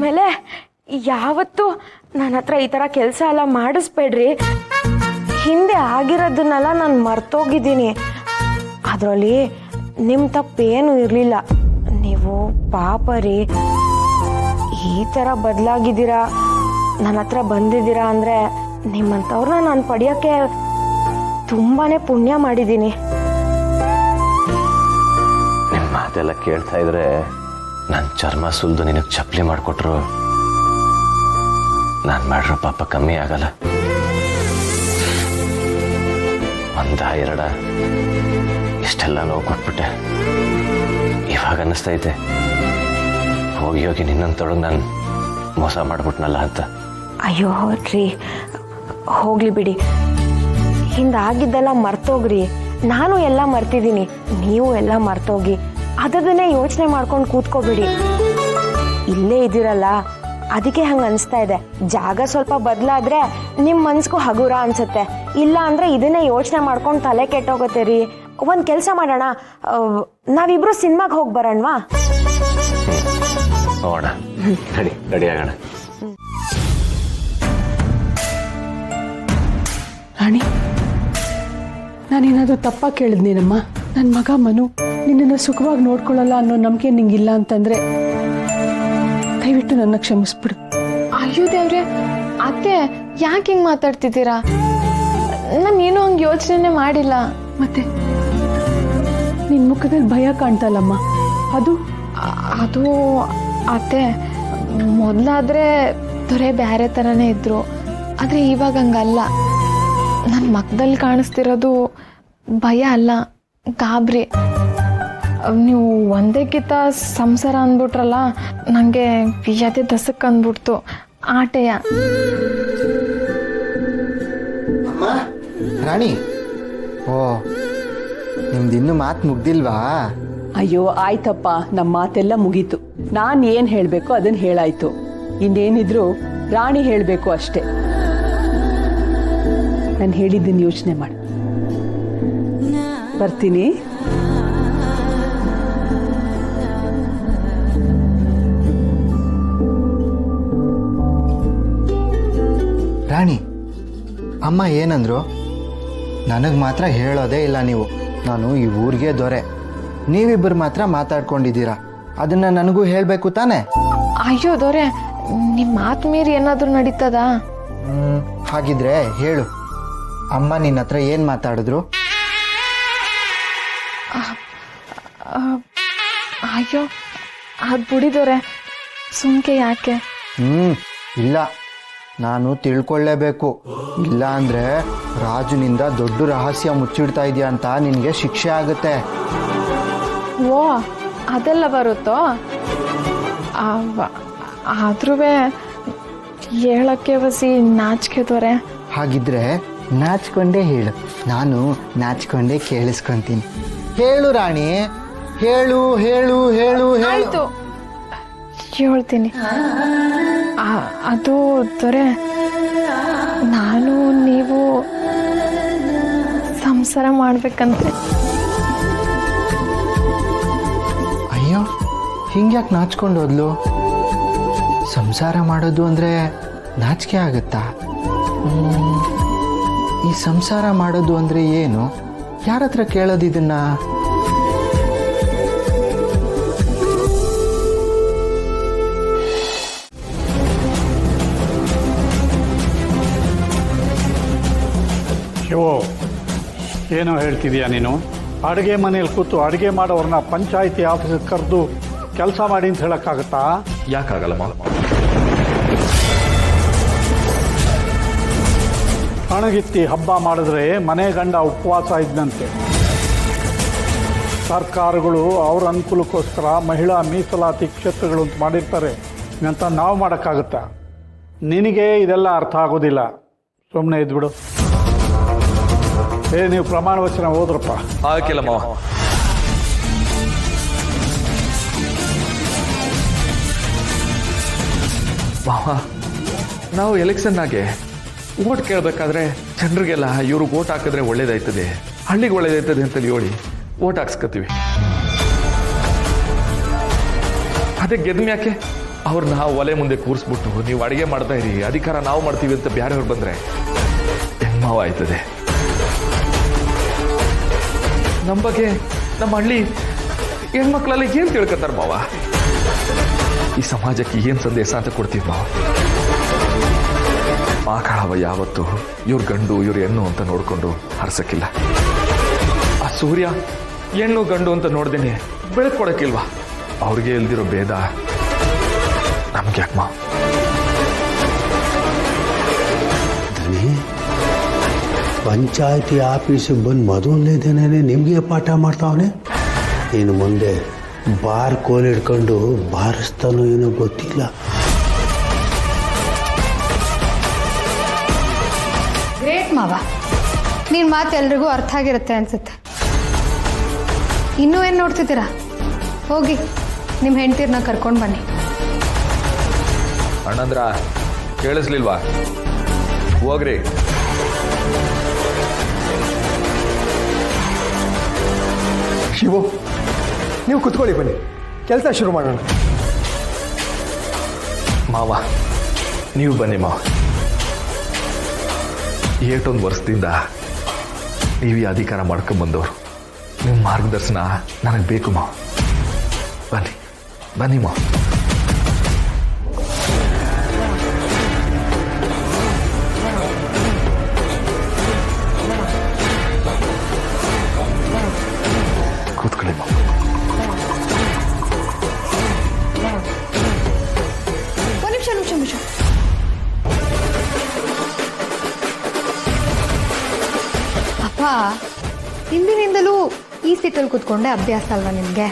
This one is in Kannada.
ಆಮೇಲೆ ಯಾವತ್ತೂ ನನ್ನ ಹತ್ರ ಈ ಥರ ಕೆಲಸ ಎಲ್ಲ ಮಾಡಿಸ್ಬೇಡ್ರಿ. ಹಿಂದೆ ಆಗಿರೋದನ್ನೆಲ್ಲ ನಾನು ಮರ್ತೋಗಿದ್ದೀನಿ. ಅದರಲ್ಲಿ ನಿಮ್ಮ ತಪ್ಪೇನೂ ಇರಲಿಲ್ಲ. ನೀವು ಪಾಪ ರೀ, ಈ ಥರ ಬದಲಾಗಿದ್ದೀರಾ, ನನ್ನ ಹತ್ರ ಬಂದಿದ್ದೀರಾ ಅಂದರೆ ನಿಮ್ಮಂಥವ್ರನ್ನ ನಾನು ಪಡೆಯೋಕ್ಕೆ ತುಂಬಾ ಪುಣ್ಯ ಮಾಡಿದ್ದೀನಿ. ನಿಮ್ಮ ಮಾತೆಲ್ಲ ಕೇಳ್ತಾ ಇದ್ರೆ ನನ್ನ ಚರ್ಮ ಸುಲಿದು ನಿನಗೆ ಚಪ್ಪಲಿ ಮಾಡಿಕೊಟ್ರು ನಾನು ಮಾಡಿರೋ ಪಾಪ ಕಮ್ಮಿ ಆಗಲ್ಲ. ಒಂದ ಎರಡ ಇಷ್ಟೆಲ್ಲ ನೋವು ಕೊಟ್ಬಿಟ್ಟೆ. ಇವಾಗ ಅನ್ನಿಸ್ತೈತೆ ಹೋಗಿ ಹೋಗಿ ನಿನ್ನಂತೊಳಗೆ ನಾನು ಮೋಸ ಮಾಡ್ಬಿಟ್ನಲ್ಲ ಅಂತ. ಅಯ್ಯೋ ರೀ, ಹೋಗ್ಲಿ ಬಿಡಿ. ಹಿಂದಾಗಿದ್ದೆಲ್ಲ ಮರ್ತೋಗ್ರಿ. ನಾನು ಎಲ್ಲ ಮರ್ತಿದ್ದೀನಿ, ನೀವು ಎಲ್ಲ ಮರ್ತೋಗಿ. ಅದನ್ನೇ ಯೋಚನೆ ಮಾಡ್ಕೊಂಡು ಕೂತ್ಕೋಬಿಡಿ. ಇಲ್ಲೇ ಇದ್ದೀರಲ್ಲ, ಅದಕ್ಕೆ ಹಂಗೆ ಅನಿಸ್ತಾ ಇದೆ. ಜಾಗ ಸ್ವಲ್ಪ ಬದಲಾದ್ರೆ ನಿಮ್ಮ ಮನ್ಸಿಗೂ ಹಗುರ ಅನ್ಸುತ್ತೆ. ಇಲ್ಲ ಅಂದರೆ ಇದನ್ನೇ ಯೋಚನೆ ಮಾಡ್ಕೊಂಡು ತಲೆ ಕೆಟ್ಟೋಗುತ್ತೆ ರೀ. ಒಂದು ಕೆಲಸ ಮಾಡೋಣ, ನಾವಿಬ್ರು ಸಿನಿಮಾಗೆ ಹೋಗಿ ಬರೋಣವಾ? ಹೋಗೋಣ, ರೆಡಿ ಆಗೋಣ. ರಾಣಿ, ನಾನೇನಾದರೂ ತಪ್ಪಾಗಿ ಕೇಳಿದ್ನೇನಮ್ಮ? ನನ್ನ ಮಗ ಮನು ನಿನ್ನನ್ನು ಸುಖವಾಗಿ ನೋಡ್ಕೊಳ್ಳಲ್ಲ ಅನ್ನೋ ನಂಬಿಕೆ ನಿಂಗಿಲ್ಲ ಅಂತಂದ್ರೆ ದಯವಿಟ್ಟು ನನ್ನ ಕ್ಷಮಿಸ್ಬಿಡು. ಅಯ್ಯೋ ದೇವ್ರೆ, ಅತ್ತೆ ಯಾಕೆ ಹಿಂಗೆ ಮಾತಾಡ್ತಿದ್ದೀರಾ? ನಾನೇನು ಹಂಗೆ ಯೋಚನೆ ಮಾಡಿಲ್ಲ. ಮತ್ತೆ ನಿನ್ನ ಮುಖದಲ್ಲಿ ಭಯ ಕಾಣ್ತಲ್ಲಮ್ಮ, ಅದು ಅತ್ತೆ ಮೊದಲಾದ್ರೆ ದೊರೆ ಬೇರೆ ಥರನೇ ಇದ್ರು, ಆದರೆ ಇವಾಗ ಹಂಗಲ್ಲ. ನನ್ನ ಮಕ್ಕದಲ್ಲಿ ಕಾಣಿಸ್ತಿರೋದು ಭಯ ಅಲ್ಲ, ಗಾಬರಿ. ನೀವು ಒಂದೇಕಿತ ಸಂಸಾರ ಅಂದ್ಬಿಟ್ರಲ್ಲ, ನನಗೆ ಎದೆ ದಸಕ್ ಅಂದ್ಬಿಡ್ತು. ಆಟೆಯ ಅಮ್ಮ ರಾಣಿ, ಓ ನಿಮ್ದಿನ್ನೂ ಮಾತು ಮುಗ್ದಿಲ್ವಾ? ಅಯ್ಯೋ ಆಯ್ತಪ್ಪ, ನಮ್ಮ ಮಾತೆಲ್ಲ ಮುಗೀತು. ನಾನು ಏನು ಹೇಳಬೇಕು ಅದನ್ನು ಹೇಳಾಯ್ತು. ಇನ್ನೇನಿದ್ರು ರಾಣಿ ಹೇಳಬೇಕು ಅಷ್ಟೇ. ನಾನು ಹೇಳಿದ್ದನ್ನು ಯೋಚನೆ ಮಾಡಿ ಬರ್ತೀನಿ. ರಾಣಿ, ಅಮ್ಮ ಏನಂದ್ರು? ನನಗೆ ಮಾತ್ರ ಹೇಳೋದೇ ಇಲ್ಲ ನೀವು. ನಾನು ಈ ಊರಿಗೆ ದೊರೆ, ನೀವಿಬ್ಬರು ಮಾತ್ರ ಮಾತಾಡ್ಕೊಂಡಿದ್ದೀರಾ. ಅದನ್ನ ನನಗೂ ಹೇಳಬೇಕು ತಾನೆ? ಅಯ್ಯೋ ದೊರೆ, ನಿಮ್ಮ ಮಾತು ಮೀರಿ ಏನಾದರೂ ನಡೀತದ? ಹಾಗಿದ್ರೆ ಹೇಳು, ಅಮ್ಮ ನಿನ್ನ ಹತ್ರ ಏನು ಮಾತಾಡಿದ್ರು? ಅಯ್ಯೋ ಅದು ಬಿಡಿದೊರೆ, ಸುಮ್ಕೆ ಯಾಕೆ? ಇಲ್ಲ, ನಾನು ತಿಳ್ಕೊಳ್ಳೇಬೇಕು. ಇಲ್ಲ ಅಂದ್ರೆ ರಾಜುನಿಂದ ದೊಡ್ಡ ರಹಸ್ಯ ಮುಚ್ಚಿಡ್ತಾ ಇದೆಯಾ ಅಂತ ನಿನಗೆ ಶಿಕ್ಷೆ ಆಗುತ್ತೆ. ಓ ಅದೆಲ್ಲ ಬರುತ್ತೋ? ಆದ್ರೂ ಹೇಳಕ್ಕೆ ಬಸಿ ನಾಚಿಕೆ ದೊರೆ. ಹಾಗಿದ್ರೆ ನಾಚ್ಕೊಂಡೇ ಹೇಳು, ನಾನು ನಾಚ್ಕೊಂಡೇ ಕೇಳಿಸ್ಕೊಂತೀನಿ. ಹೇಳು ರಾಣಿ, ಹೇಳು ಹೇಳು ಹೇಳು ಹೇಳು. ಆಯ್ತು, ಹೇಳ್ತೀನಿ. ಅದು ದೊರೆ, ನಾನು ನೀವು ಸಂಸಾರ ಮಾಡ್ಬೇಕಂತೆ. ಅಯ್ಯೋ, ಹಿಂಗ್ಯಾಕೆ ನಾಚ್ಕೊಂಡು ಹೋದ್ಲು? ಸಂಸಾರ ಮಾಡೋದು ಅಂದ್ರೆ ನಾಚಿಕೆ ಆಗುತ್ತಾ? ಈ ಸಂಸಾರ ಮಾಡೋದು ಅಂದ್ರೆ ಏನು? ಯಾರ ಹತ್ರ ಕೇಳೋದು ಇದನ್ನ? ಶಿವು, ಏನೋ ಹೇಳ್ತಿದೀಯ ನೀನು? ಅಡುಗೆ ಮನೇಲಿ ಕೂತು ಅಡುಗೆ ಮಾಡೋರನ್ನ ಪಂಚಾಯಿತಿ ಆಫೀಸಿಗೆ ಕರೆದು ಕೆಲಸ ಮಾಡಿ ಅಂತ ಹೇಳಕ್ಕಾಗತ್ತಾ? ಯಾಕಾಗಲ್ಲಮ್ಮ? ಹಣಗಿತ್ತಿ ಹಬ್ಬ ಮಾಡಿದ್ರೆ ಮನೆ ಗಂಡ ಉಪವಾಸ ಇದ್ದಂತೆ. ಸರ್ಕಾರಗಳು ಅವ್ರ ಅನುಕೂಲಕ್ಕೋಸ್ಕರ ಮಹಿಳಾ ಮೀಸಲಾತಿ ಕ್ಷೇತ್ರಗಳು ಅಂತ ಮಾಡಿರ್ತಾರೆ. ಅಂತ ನಾವು ಮಾಡೋಕ್ಕಾಗತ್ತಾ? ನಿನಗೆ ಇದೆಲ್ಲ ಅರ್ಥ ಆಗೋದಿಲ್ಲ. ಸುಮ್ಮನೆ ಇದ್ಬಿಡು. ನೀವು ಪ್ರಮಾಣ ವಚನ ಓದ್ರಪ್ಪ. ಹಾಕಿಲ್ಲ ಮಾವ. ಮಾವ, ನಾವು ಎಲೆಕ್ಷನ್ನಾಗೆ ಓಟ್ ಕೇಳಬೇಕಾದ್ರೆ ಜನರಿಗೆಲ್ಲ ಇವ್ರಿಗೆ ಓಟ್ ಹಾಕಿದ್ರೆ ಒಳ್ಳೇದಾಯ್ತದೆ, ಹಳ್ಳಿಗೆ ಒಳ್ಳೇದಾಯ್ತದೆ ಅಂತೇಳಿ ಹೇಳಿ ಓಟ್ ಹಾಕ್ಸ್ಕೊತೀವಿ. ಅದೇ ಗೆದ್ಮ್ಯಾಕೆ ಅವ್ರನ್ನ ಒಲೆ ಮುಂದೆ ಕೂರಿಸ್ಬಿಟ್ಟು ನೀವು ಅಡಿಗೆ ಮಾಡ್ತಾ ಇರಿ, ಅಧಿಕಾರ ನಾವು ಮಾಡ್ತೀವಿ ಅಂತ ಬೇರೆಯವ್ರು ಬಂದ್ರೆ ಹೆಂಗ್ ಆಯ್ತದೆ? ನಮ್ಮ ಬಗ್ಗೆ ನಮ್ಮ ಹಳ್ಳಿ ಹೆಣ್ಮಕ್ಳೆಲ್ಲ ಏನ್ ತಿಳ್ಕೊತಾರ ಮಾವ? ಈ ಸಮಾಜಕ್ಕೆ ಏನ್ ಸಂದೇಶ ಅಂತ ಕೊಡ್ತೀವಿ ಮಾವ? ಆಕಳವ ಯಾವತ್ತು ಇವ್ರ ಗಂಡು ಇವ್ರ ಹೆಣ್ಣು ಅಂತ ನೋಡ್ಕೊಂಡು ಹರ್ಸಕ್ಕಿಲ್ಲ. ಆ ಸೂರ್ಯ ಹೆಣ್ಣು ಗಂಡು ಅಂತ ನೋಡ್ದೇನೆ ಬೆಳಕೊಡಕ್ಕಿಲ್ವಾ? ಅವ್ರಿಗೆ ಇಲ್ದಿರೋ ಭೇದ ನಮ್ಗೆ ಯಾಕೆ ಮಾವ? ಪಂಚಾಯತಿ ಆಫೀಸಿಗೆ ಬಂದು ಮದುವೆನೇದೇನೆ ನಿಮಗೆ ಪಾಠ ಮಾಡ್ತಾವನೆ. ಇನ್ನು ಮುಂದೆ ಬಾರ್ ಕೋಲ್ ಹಿಡ್ಕೊಂಡು ಬಾರಿಸ್ತಾನೋ ಏನೋ ಗೊತ್ತಿಲ್ಲ. ಗ್ರೇಟ್ ಮಾವ, ನಿನ್ನ ಮಾತು ಎಲ್ರಿಗೂ ಅರ್ಥ ಆಗಿರುತ್ತೆ ಅನ್ಸುತ್ತೆ. ಇನ್ನೂ ಏನು ನೋಡ್ತಿದ್ದೀರಾ? ಹೋಗಿ ನಿಮ್ಮ ಹೆಂಡ್ತೀರನ್ನ ಕರ್ಕೊಂಡು ಬನ್ನಿ. ಅಣ್ಣಂದ್ರ ಕೇಳಿಸ್ಲಿಲ್ವಾ? ಹೋಗ್ರಿ. ಶಿವು, ನೀವು ಕುತ್ಕೊಳ್ಳಿ, ಬನ್ನಿ ಕೆಲಸ ಶುರು ಮಾಡೋಣ. ಮಾವ ನೀವು ಬನ್ನಿ ಮಾವ. ಏಟೊಂದು ವರ್ಷದಿಂದ ನೀವು ಈ ಅಧಿಕಾರ ಮಾಡ್ಕೊಂಬಂದವರು. ನಿಮ್ಮ ಮಾರ್ಗದರ್ಶನ ನನಗೆ ಬೇಕು ಮಾವ. ಬನ್ನಿ ಬನ್ನಿ ಮಾವ. ಕೂತ್ಕೊಳ್ಳಿ ಮಾವ. ನಿಮಿಷ ಅಪ್ಪ, ಹಿಂದಿನಿಂದಲೂ ಈ ಸೀಟಲ್ಲಿ ಕೂತ್ಕೊಂಡೆ ಅಭ್ಯಾಸ ಅಲ್ವಾ ನಿಮಗೆ?